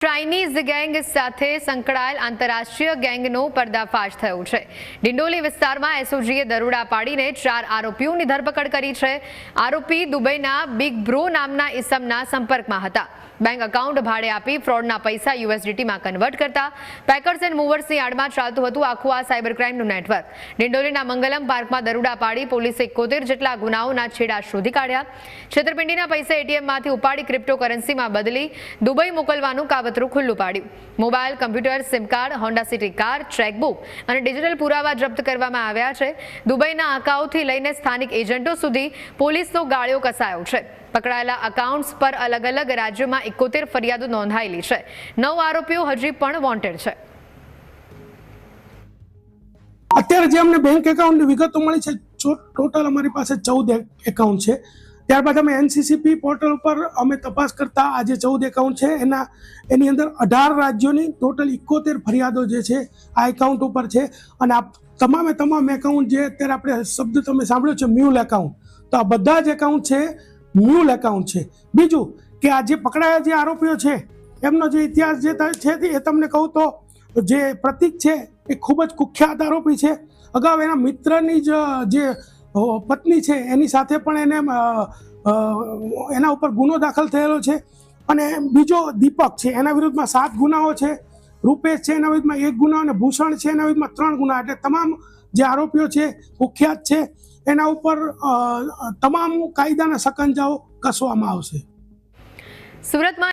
Chinese gang સાથે સંકળાયેલ આંતરરાષ્ટ્રીય ગેંગનો પર્દાફાશ થયો છે। ડિંડોલી વિસ્તારમાં એસઓજીએ દરોડા પાડીને 4 આરોપીઓની ધરપકડ કરી છે। આરોપી દુબઈના બિગ બ્રો નામના ઇસમના સંપર્કમાં હતા। બેંક એકાઉન્ટ ભાડે આપી ફ્રોડના પૈસા યુએસડીટીમાં કન્વર્ટ કરતા પેકર્સ એન્ડ મૂવર્સની આડમાં ચાલતું હતું આખું આ સાયબર ક્રાઇમનું નેટવર્ક। ડિંડોલીના મંગલમ પાર્કમાં દરોડા પાડી પોલીસે 71 જેટલા ગુનાઓના છેડા શોધી કાઢ્યા। છેતરપિંડીના પૈસા એટીએમમાંથી ઉપાડી ક્રિપ્ટોકરન્સીમાં બદલી દુબઈ મોકલવાનું કાવતરું ખુલ્લું પાડ્યું। Mobile, computer, sim card, Honda city car, chequebook અને ડિજિટલ પુરાવા જપ્ત કરવામાં આવ્યા છે। દુબઈના આકાઉથી લઈને સ્થાનિક એજન્ટો સુધી પોલીસનો ગાળિયો કસાયો છે। પકડાયેલા એકાઉન્ટ્સ પર અલગ અલગ રાજ્યોમાં 71 ફરિયાદો નોંધાયેલી છે। 9 આરોપીઓ હજી પણ વોન્ટેડ છે। અત્યારે જે અમને બેંક એકાઉન્ટની વિગતો મળી છે, ટોટલ અમારી પાસે 14 એકાઉન્ટ છે। ત્યારબાદ અમે એનસીસીપી પોર્ટલ ઉપર અમે તપાસ કરતા આ જે 14 એકાઉન્ટ છે એની અંદર 18 રાજ્યોની ટોટલ 71 ફરિયાદો જે છે આ એકાઉન્ટ ઉપર છે। અને આ તમામ એકાઉન્ટ જે અત્યારે આપણે શબ્દ તમે સાંભળ્યો છે મ્યુલ એકાઉન્ટ, તો આ બધા જ એકાઉન્ટ છે મ્યુલ એકાઉન્ટ છે। બીજું કે આ જે પકડાયા જે આરોપીઓ છે એમનો જે ઇતિહાસ જે છે એ તમને કહું તો જે પ્રતિક છે એ ખૂબ જ કુખ્યાત આરોપી છે। અગાઉ એના મિત્રની જે પત્ની છે એની સાથે પણ એના ઉપર ગુનો દાખલ થયેલો છે। અને બીજો દીપક છે એના વિરુદ્ધમાં 7 ગુનાઓ છે। રૂપેશ છે એના વિરુદ્ધમાં 1 ગુનો અને ભૂષણ છે એના વિરુદ્ધમાં 3 ગુના। એટલે તમામ જે આરોપીઓ છે કુખ્યાત છે, એના ઉપર તમામ કાયદાના સકંજાઓ કસવામાં આવશે। સુરતમાં